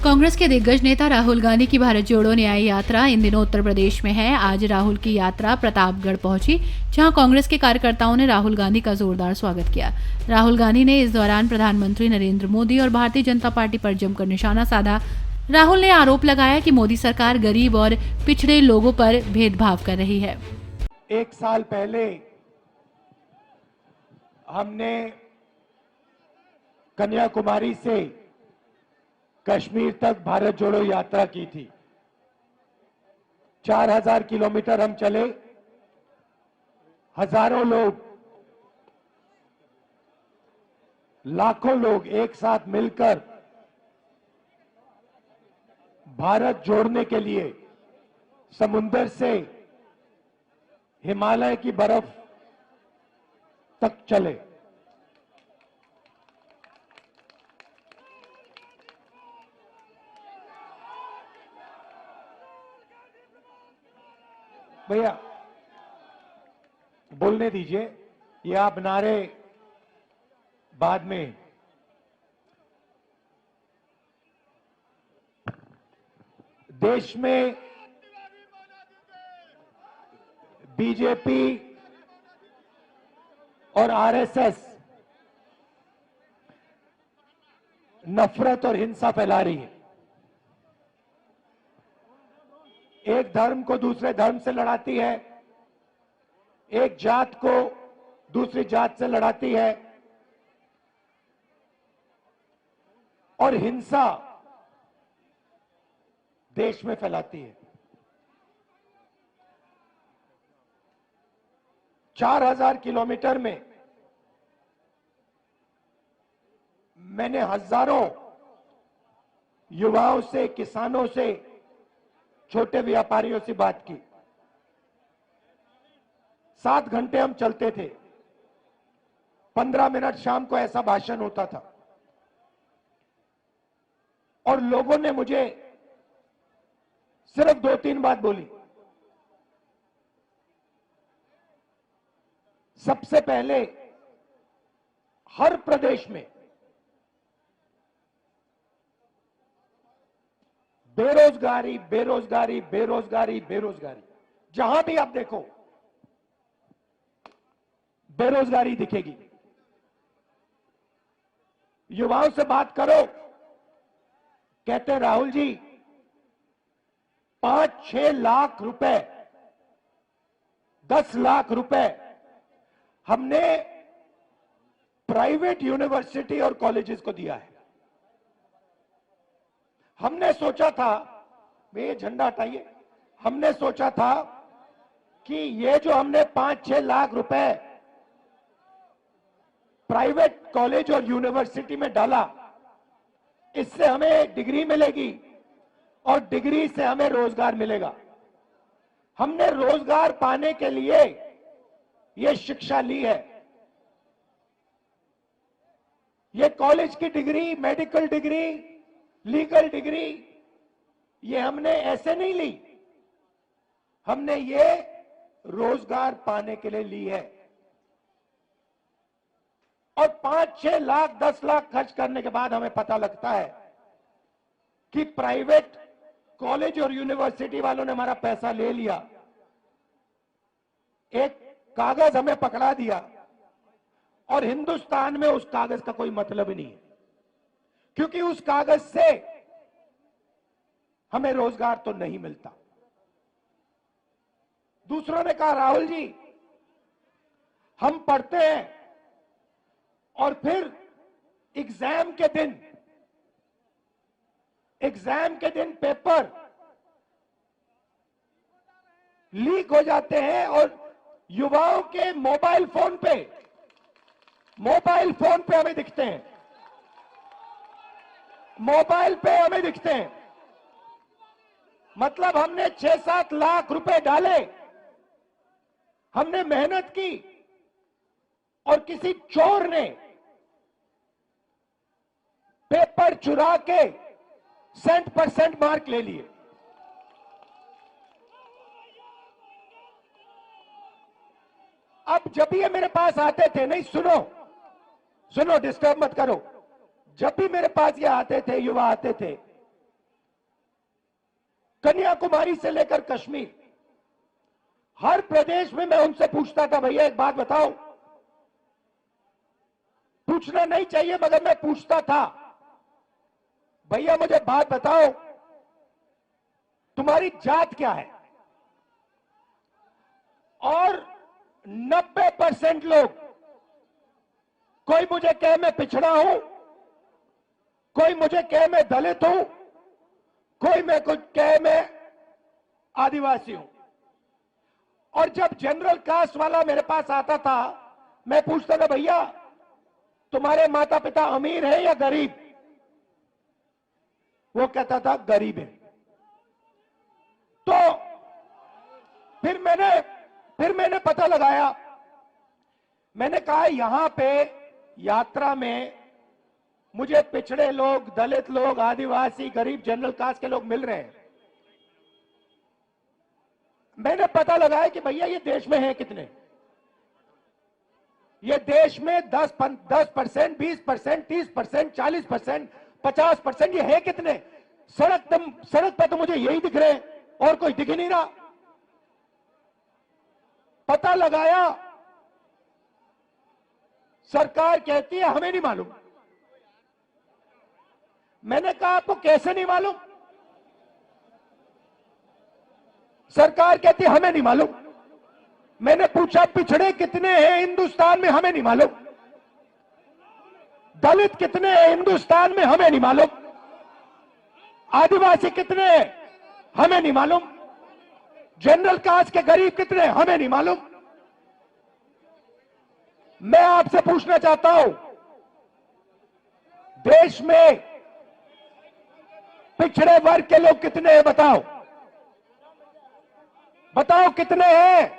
कांग्रेस के दिग्गज नेता राहुल गांधी की भारत जोड़ो न्याय यात्रा इन दिनों उत्तर प्रदेश में है। आज राहुल की यात्रा प्रतापगढ़ पहुंची, जहां कांग्रेस के कार्यकर्ताओं ने राहुल गांधी का जोरदार स्वागत किया। राहुल गांधी ने इस दौरान प्रधानमंत्री नरेंद्र मोदी और भारतीय जनता पार्टी पर जमकर निशाना साधा। राहुल ने आरोप लगाया कि मोदी सरकार गरीब और पिछड़े लोगों पर भेदभाव कर रही है। एक साल पहले हमने कन्याकुमारी से कश्मीर तक भारत जोड़ो यात्रा की थी। 4000 किलोमीटर हम चले, हजारों लोग, लाखों लोग एक साथ मिलकर भारत जोड़ने के लिए समुंदर से हिमालय की बर्फ तक चले। भैया बोलने दीजिए, ये आप नारे बाद में। देश में बीजेपी और आरएसएस नफरत और हिंसा फैला रही है। एक धर्म को दूसरे धर्म से लड़ाती है, एक जात को दूसरी जात से लड़ाती है और हिंसा देश में फैलाती है। 4000 किलोमीटर में मैंने हजारों युवाओं से, किसानों से, छोटे व्यापारियों से बात की। 7 घंटे हम चलते थे, 15 मिनट शाम को ऐसा भाषण होता था और लोगों ने मुझे सिर्फ 2-3 बात बोली। सबसे पहले, हर प्रदेश में बेरोजगारी, बेरोजगारी, बेरोजगारी, बेरोजगारी, जहां भी आप देखो बेरोजगारी दिखेगी। युवाओं से बात करो, कहते हैं राहुल जी 5-6 लाख रुपए, 10 लाख रुपए हमने प्राइवेट यूनिवर्सिटी और कॉलेजेस को दिया है। हमने सोचा था, ये झंडा हटाइए, हमने सोचा था कि ये जो हमने 5-6 लाख रुपए प्राइवेट कॉलेज और यूनिवर्सिटी में डाला, इससे हमें डिग्री मिलेगी और डिग्री से हमें रोजगार मिलेगा। हमने रोजगार पाने के लिए ये शिक्षा ली है। ये कॉलेज की degree, medical degree, legal degree, ये हमने ऐसे नहीं ली, हमने ये रोजगार पाने के लिए ली है। और 5-6 लाख, 10 लाख खर्च करने के बाद हमें पता लगता है कि प्राइवेट कॉलेज और यूनिवर्सिटी वालों ने हमारा पैसा ले लिया, एक कागज हमें पकड़ा दिया और हिंदुस्तान में उस कागज का कोई मतलब ही नहीं है, क्योंकि उस कागज से हमें रोजगार तो नहीं मिलता। दूसरों ने कहा राहुल जी हम पढ़ते हैं और फिर एग्जाम के दिन पेपर लीक हो जाते हैं और युवाओं के मोबाइल फोन पे हमें दिखते हैं, मोबाइल पे हमें दिखते हैं। मतलब हमने 6-7 लाख रुपए डाले, हमने मेहनत की और किसी चोर ने पेपर चुरा के 100% मार्क ले लिए। अब जब भी ये मेरे पास आते थे, नहीं सुनो, डिस्टर्ब मत करो, जब भी मेरे पास ये आते थे, युवा आते थे, कन्याकुमारी से लेकर कश्मीर, हर प्रदेश में मैं उनसे पूछता था, भैया एक बात बताओ। पूछना नहीं चाहिए मगर मैं पूछता था, भैया मुझे बात बताओ, तुम्हारी जात क्या है? और 90% लोग, कोई मुझे कहे मैं पिछड़ा हूं, कोई मुझे कहे मैं दलित हूं, कोई मैं कुछ कहे मैं आदिवासी हूं। और जब जनरल कास्ट वाला मेरे पास आता था, मैं पूछता था, भैया तुम्हारे माता पिता अमीर है या गरीब? वो कहता था गरीब है। तो फिर मैंने पता लगाया, मैंने कहा यहां पे यात्रा में मुझे पिछड़े लोग, दलित लोग, आदिवासी, गरीब, जनरल कास्ट के लोग मिल रहे हैं। मैंने पता लगाया कि भैया ये देश में है कितने? ये देश में 10%, 20%, 30%, 40%, 50%, ये है कितने? सड़क पे तो मुझे यही दिख रहे हैं और कोई दिख ही नहीं रहा। पता लगाया, सरकार कहती है हमें नहीं मालूम। मैंने कहा आपको कैसे नहीं मालूम? सरकार कहती है हमें नहीं मालूम। मैंने पूछा पिछड़े कितने हैं हिंदुस्तान में? हमें नहीं मालूम। दलित कितने हैं हिंदुस्तान में? हमें नहीं मालूम। आदिवासी कितने हैं? हमें नहीं मालूम। जनरल कास्ट के गरीब कितने हैं? हमें नहीं मालूम। मैं आपसे पूछना चाहता हूं, देश में पिछड़े वर्ग के लोग कितने हैं? बताओ बताओ कितने हैं?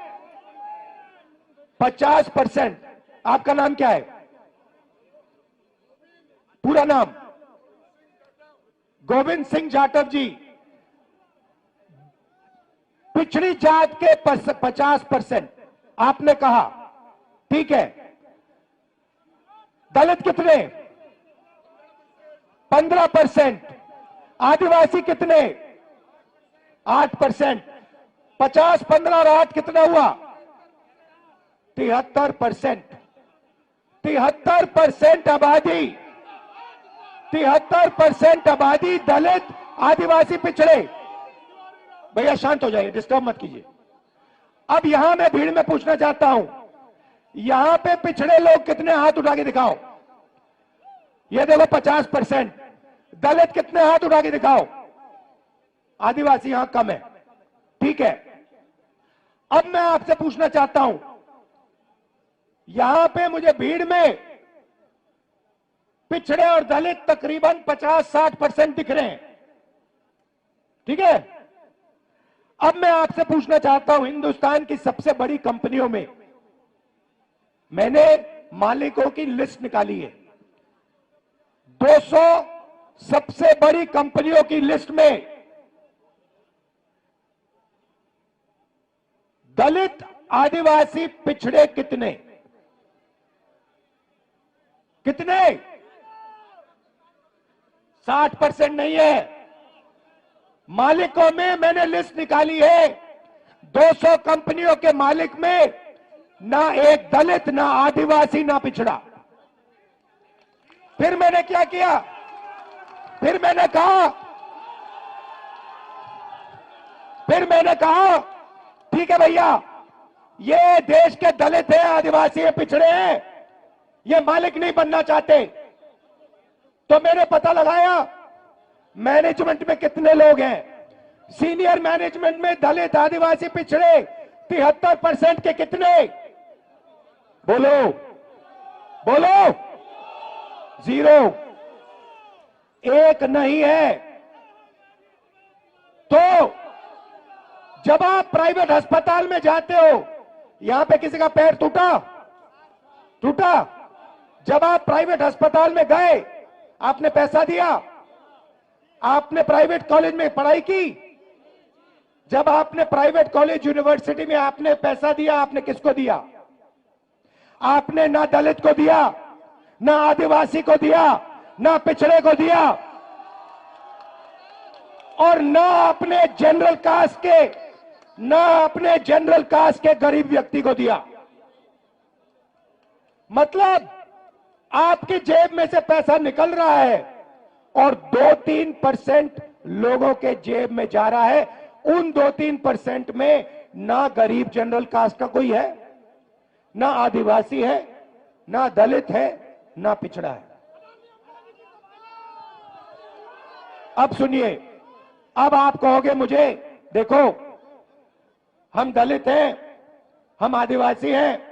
50%। आपका नाम क्या है? पूरा नाम? गोविंद सिंह जाटव जी। पिछड़ी जात के 50% आपने कहा, ठीक है। दलित कितने? 15%। आदिवासी कितने? 8%। 50, 15 और 8 कितना हुआ? 73%। 73% आबादी, 73% आबादी दलित, आदिवासी, पिछड़े। भैया शांत हो जाइए, डिस्टर्ब मत कीजिए। अब यहां मैं भीड़ में पूछना चाहता हूं, यहां पे पिछड़े लोग कितने? हाथ उठा के दिखाओ। ये देखो 50%। दलित कितने? हाथ उठा के दिखाओ। आदिवासी यहां कम है, ठीक है। अब मैं आपसे पूछना चाहता हूं, यहां पे मुझे भीड़ में पिछड़े और दलित तकरीबन 50-60% दिख रहे हैं, ठीक है। अब मैं आपसे पूछना चाहता हूं, हिंदुस्तान की सबसे बड़ी कंपनियों में मैंने मालिकों की लिस्ट निकाली है। 200 सबसे बड़ी कंपनियों की लिस्ट में दलित, आदिवासी, पिछड़े कितने? कितने? 60% नहीं है। मालिकों में मैंने लिस्ट निकाली है, 200 कंपनियों के मालिक में ना एक दलित, ना आदिवासी, ना पिछड़ा। फिर मैंने क्या किया? फिर मैंने कहा ठीक है भैया, ये देश के दलित हैं, आदिवासी हैं, पिछड़े हैं, ये मालिक नहीं बनना चाहते। तो मैंने पता लगाया मैनेजमेंट में कितने लोग हैं। सीनियर मैनेजमेंट में दलित, आदिवासी, पिछड़े 73% के कितने? बोलो बोलो। 0, एक नहीं है। तो जब आप प्राइवेट अस्पताल में जाते हो, यहां पे किसी का पैर टूटा, जब आप प्राइवेट अस्पताल में गए, आपने पैसा दिया, आपने प्राइवेट कॉलेज में पढ़ाई की, जब आपने प्राइवेट कॉलेज, यूनिवर्सिटी में आपने पैसा दिया, आपने किसको दिया? आपने ना दलित को दिया, ना आदिवासी को दिया, ना पिछड़े को दिया। और ना अपने जनरल कास्ट के गरीब व्यक्ति को दिया। मतलब आपकी जेब में से पैसा निकल रहा है और 2-3% लोगों के जेब में जा रहा है। उन 2-3% में ना गरीब जनरल कास्ट का कोई है, ना आदिवासी है, ना दलित है, ना पिछड़ा है। अब सुनिए, अब आप कहोगे मुझे, देखो हम दलित हैं, हम आदिवासी हैं,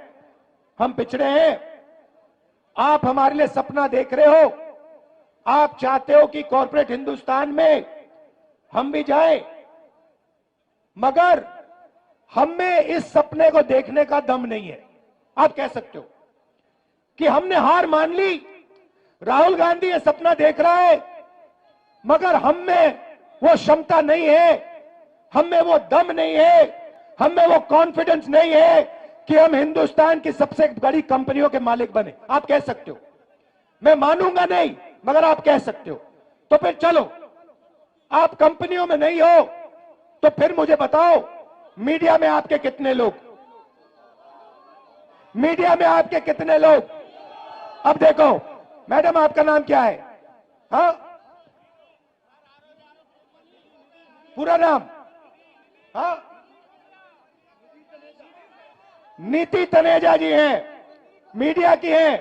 हम पिछड़े हैं, आप हमारे लिए सपना देख रहे हो, आप चाहते हो कि कॉर्पोरेट हिंदुस्तान में हम भी जाएं, मगर हम में इस सपने को देखने का दम नहीं है। आप कह सकते हो कि हमने हार मान ली, राहुल गांधी ये सपना देख रहा है, मगर हम में वो क्षमता नहीं है, हम में वो दम नहीं है, हम में वो कॉन्फिडेंस नहीं है कि हम हिंदुस्तान की सबसे बड़ी कंपनियों के मालिक बने। आप कह सकते हो, मैं मानूंगा नहीं, मगर आप कह सकते हो। तो फिर चलो, आप कंपनियों में नहीं हो तो फिर मुझे बताओ, मीडिया में आपके कितने लोग, मीडिया में आपके कितने लोग? अब देखो मैडम, आपका नाम क्या है? हाँ, पूरा नाम? हाँ, नीति तनेजा जी हैं, मीडिया की हैं,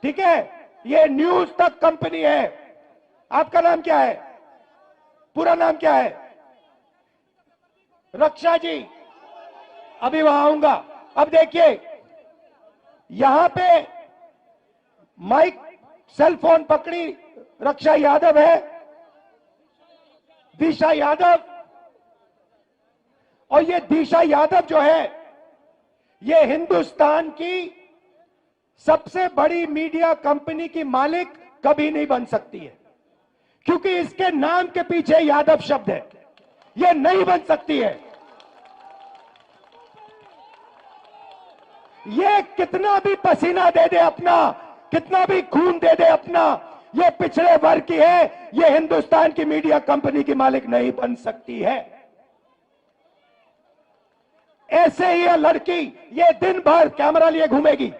ठीक है, ये न्यूज तक कंपनी है। आपका नाम क्या है? पूरा नाम क्या है? रक्षा जी, अभी वहां आऊंगा। अब देखिए, यहां पे माइक सेल फोन पकड़ी रक्षा यादव है, दिशा यादव, और ये दिशा यादव जो है, ये हिंदुस्तान की सबसे बड़ी मीडिया कंपनी की मालिक कभी नहीं बन सकती है, क्योंकि इसके नाम के पीछे यादव शब्द है। ये नहीं बन सकती है। ये कितना भी पसीना दे दे अपना, कितना भी खून दे दे अपना, ये पिछड़े वर्ग की है, ये हिंदुस्तान की मीडिया कंपनी की मालिक नहीं बन सकती है। ऐसे ही यह लड़की, ये दिन भर कैमरा लिए घूमेगी,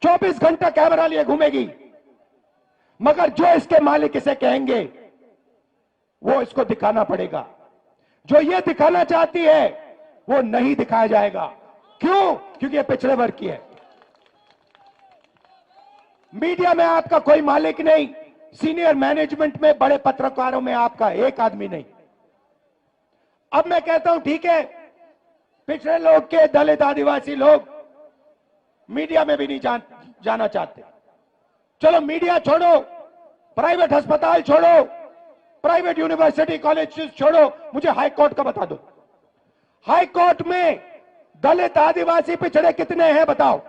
24 घंटा कैमरा लिए घूमेगी, मगर जो इसके मालिक इसे कहेंगे वो इसको दिखाना पड़ेगा। जो ये दिखाना चाहती है वो नहीं दिखाया जाएगा। क्यों? क्योंकि ये पिछड़े वर्ग की है। मीडिया में आपका कोई मालिक नहीं, सीनियर मैनेजमेंट में, बड़े पत्रकारों में आपका एक आदमी नहीं। अब मैं कहता हूं, ठीक है, पिछड़े लोग के, दलित आदिवासी लोग मीडिया में भी नहीं जाना चाहते। चलो मीडिया छोड़ो, प्राइवेट अस्पताल छोड़ो, प्राइवेट यूनिवर्सिटी कॉलेज छोड़ो, मुझे हाई कोर्ट का बता दो। हाई कोर्ट में दलित आदिवासी पिछड़े कितने हैं बताओ?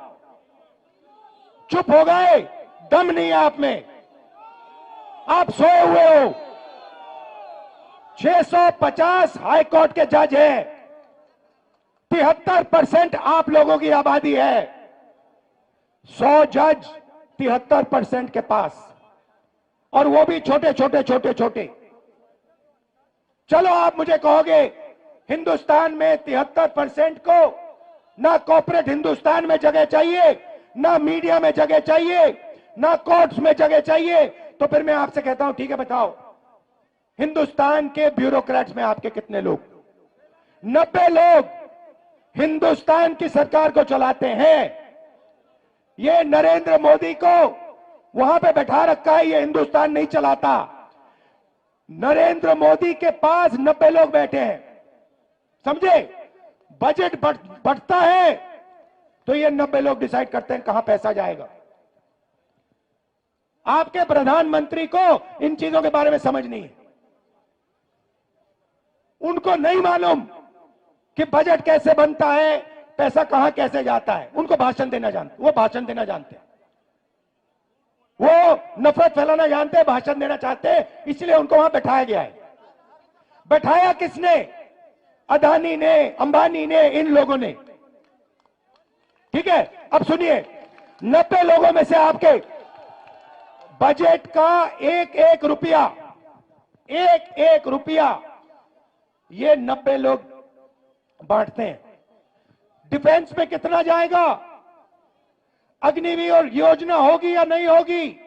चुप हो गए, दम नहीं है आप में, आप सोए हुए हो। 650 हाई कोर्ट के जज हैं, 73% आप लोगों की आबादी है, 100 जज 73% के पास, और वो भी छोटे छोटे। चलो आप मुझे कहोगे, हिंदुस्तान में 73% को ना कॉर्पोरेट हिंदुस्तान में जगह चाहिए, ना मीडिया में जगह चाहिए, ना कोर्ट्स में जगह चाहिए, तो फिर मैं आपसे कहता हूं, ठीक है, बताओ हिंदुस्तान के ब्यूरोक्रेट्स में आपके कितने लोग? 90 लोग हिंदुस्तान की सरकार को चलाते हैं। ये नरेंद्र मोदी को वहां पे बैठा रखा है, ये हिंदुस्तान नहीं चलाता। नरेंद्र मोदी के पास 90 लोग बैठे हैं, समझे? बजट बढ़ता है तो ये 90 लोग डिसाइड करते हैं कहां पैसा जाएगा। आपके प्रधानमंत्री को इन चीजों के बारे में समझ नहीं है, उनको नहीं मालूम कि बजट कैसे बनता है, पैसा कहां कैसे जाता है। उनको भाषण देना जानते, वो भाषण देना जानते हैं, वो नफरत फैलाना जानते हैं, भाषण देना चाहते हैं, इसलिए उनको वहां बैठाया गया है। बैठाया किसने? अदानी ने, अंबानी ने, इन लोगों ने। ठीक है, अब सुनिए, 90 लोगों में से आपके बजट का एक एक रुपया एक एक रुपया ये 90 लोग बांटते हैं। डिफेंस में कितना जाएगा? अग्निवीर योजना होगी या नहीं होगी?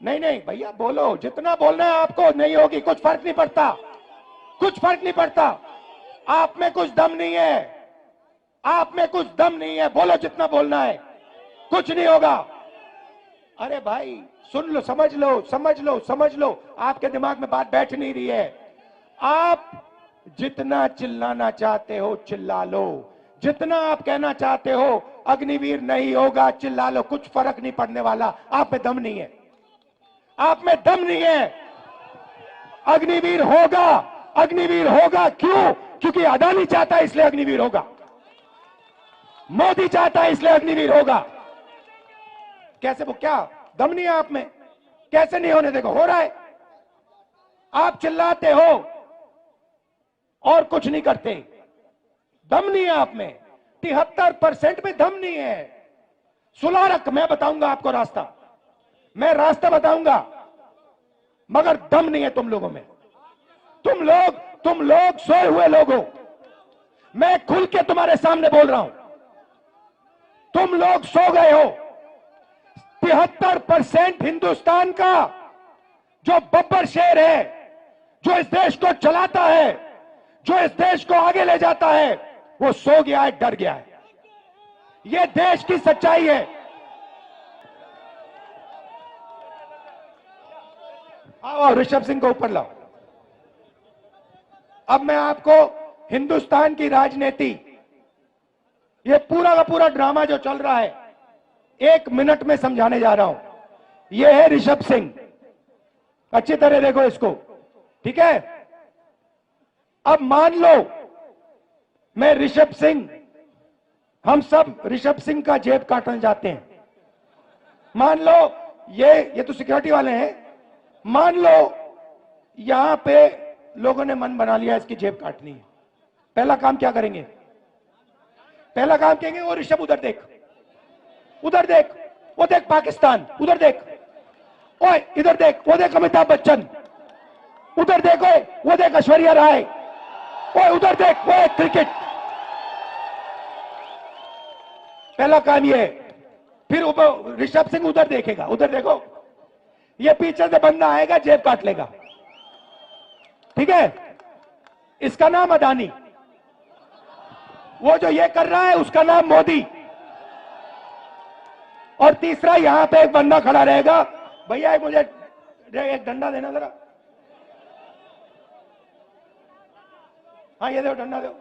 नहीं नहीं भैया बोलो, जितना बोलना है आपको। नहीं होगी, कुछ फर्क नहीं पड़ता, कुछ फर्क नहीं पड़ता। आप में कुछ दम नहीं है, आप में कुछ दम नहीं है, बोलो जितना बोलना है, कुछ नहीं होगा। अरे भाई सुन लो, समझ लो, समझ लो, समझ लो, आपके दिमाग में बात बैठ नहीं रही है। आप जितना चिल्लाना चाहते हो चिल्ला लो, जितना आप कहना चाहते हो अग्निवीर नहीं होगा, चिल्ला लो, कुछ फर्क नहीं पड़ने वाला। आप में दम नहीं है, आप में दम नहीं है। अग्निवीर होगा, अग्निवीर होगा। क्यों? क्योंकि अदानी चाहता है इसलिए अग्निवीर होगा, मोदी चाहता है इसलिए अग्निवीर होगा। कैसे? वो क्या दम नहीं है आप में? कैसे नहीं होने? देखो हो रहा है। आप चिल्लाते हो और कुछ नहीं करते, दम नहीं है आप में। 73% में दम नहीं है। सुलारक मैं बताऊंगा आपको रास्ता, मैं रास्ता बताऊंगा, मगर दम नहीं है तुम लोगों में। तुम लोग सोए हुए लोग हो। मैं खुल के तुम्हारे सामने बोल रहा हूं, तुम लोग सो गए हो। 73% हिंदुस्तान का जो बब्बर शेर है, जो इस देश को चलाता है, जो इस देश को आगे ले जाता है, वो सो गया है, डर गया है। ये देश की सच्चाई है। आओ ऋषभ सिंह को ऊपर लाओ। अब मैं आपको हिंदुस्तान की राजनीति, ये पूरा का पूरा ड्रामा जो चल रहा है, 1 मिनट में समझाने जा रहा हूं। ये है ऋषभ सिंह, अच्छी तरह देखो इसको, ठीक है? अब मान लो मैं ऋषभ सिंह, हम सब ऋषभ सिंह का जेब काटना चाहते हैं। मान लो ये तो सिक्योरिटी वाले हैं। मान लो यहां पे लोगों ने मन बना लिया इसकी जेब काटनी है। पहला काम क्या करेंगे? पहला काम कहेंगे वो ऋषभ उधर देख, उधर देख, वो देख पाकिस्तान, उधर देख, ओए इधर देख, वो देख अमिताभ बच्चन, उधर देखो, वो देख ऐश्वर्या राय, ओए उधर देख, वो क्रिकेट। पहला काम ये। फिर ऋषभ सिंह उधर देखेगा, उधर देखो, ये पीछे से बंदा आएगा, जेब काट लेगा, ठीक है? इसका नाम अदानी। वो जो ये कर रहा है उसका नाम मोदी। और तीसरा यहां पे एक बंदा खड़ा रहेगा, भैया मुझे एक डंडा देना जरा। हाँ ये दो, डंडा दो।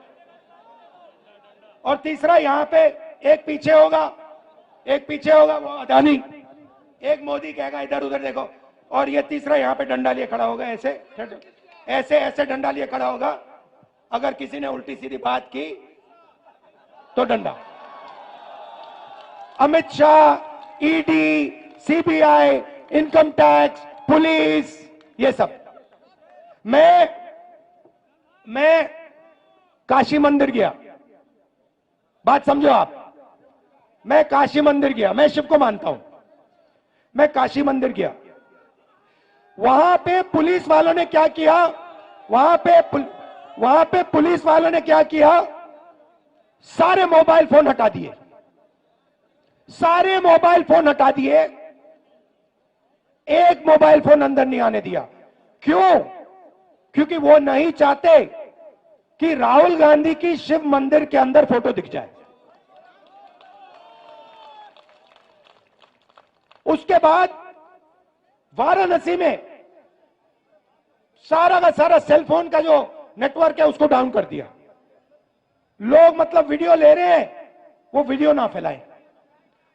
और तीसरा यहां पे एक पीछे होगा, एक पीछे होगा वो अदानी, एक मोदी कहेगा इधर उधर देखो। और ये तीसरा यहां पे डंडा लिए खड़ा होगा, ऐसे ऐसे ऐसे डंडा लिए खड़ा होगा। अगर किसी ने उल्टी सीधी बात की तो डंडा। Amit Shah, ED, CBI, income tax, police, ये सब। मैं काशी मंदिर गया, बात समझो आप। मैं काशी मंदिर गया, मैं शिव को मानता हूं। मैं काशी मंदिर गया, वहां पे पुलिस वालों ने क्या किया? वहां पे पुलिस वालों ने क्या किया? सारे मोबाइल फोन हटा दिए, सारे मोबाइल फोन हटा दिए। एक मोबाइल फोन अंदर नहीं आने दिया। क्यों? क्योंकि वो नहीं चाहते कि राहुल गांधी की शिव मंदिर के अंदर फोटो दिख जाए। उसके बाद वाराणसी में सारा का सारा सेलफोन का जो नेटवर्क है उसको डाउन कर दिया। लोग मतलब वीडियो ले रहे हैं, वो वीडियो ना फैलाएं।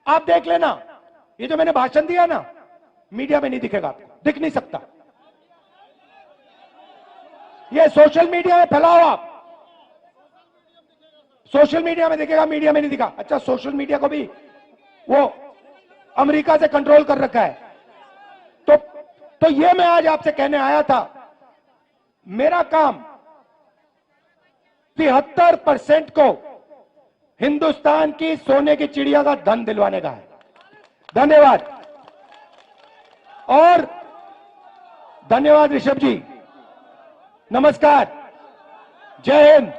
आप देख लेना, ये जो मैंने भाषण दिया ना, मीडिया में नहीं दिखेगा, आपको दिख नहीं सकता। ये सोशल मीडिया में फैलाओ आप, सोशल मीडिया में दिखेगा, मीडिया में नहीं दिखा। अच्छा, सोशल मीडिया को भी वो अमेरिका से कंट्रोल कर रखा है। तो ये मैं आज आपसे कहने आया था, मेरा काम 73% को हिंदुस्तान की सोने की चिड़िया का धन दिलवाने का है। धन्यवाद। और धन्यवाद ऋषभ जी, नमस्कार, जय हिंद।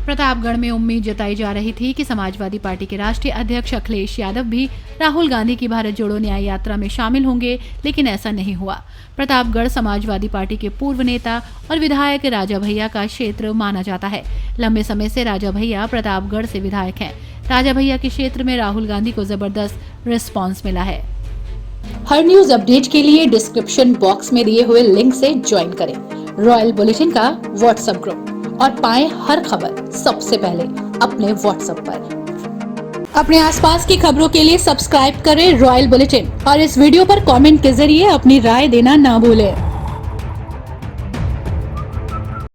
प्रतापगढ़ में उम्मीद जताई जा रही थी कि समाजवादी पार्टी के राष्ट्रीय अध्यक्ष अखिलेश यादव भी राहुल गांधी की भारत जोड़ो न्याय यात्रा में शामिल होंगे, लेकिन ऐसा नहीं हुआ। प्रतापगढ़ समाजवादी पार्टी के पूर्व नेता और विधायक राजा भैया का क्षेत्र माना जाता है। लंबे समय से राजा भैया प्रतापगढ़ से विधायक हैं। राजा भैया के क्षेत्र में राहुल गांधी को जबरदस्त रिस्पॉन्स मिला है। हर न्यूज अपडेट के लिए डिस्क्रिप्शन बॉक्स में दिए हुए लिंक से ज्वाइन करें रॉयल बुलेटिन का व्हाट्सएप ग्रुप और पाएं हर खबर सबसे पहले अपने व्हाट्सएप पर। अपने आसपास की खबरों के लिए सब्सक्राइब करें रॉयल बुलेटिन और इस वीडियो पर कमेंट के जरिए अपनी राय देना ना भूलें।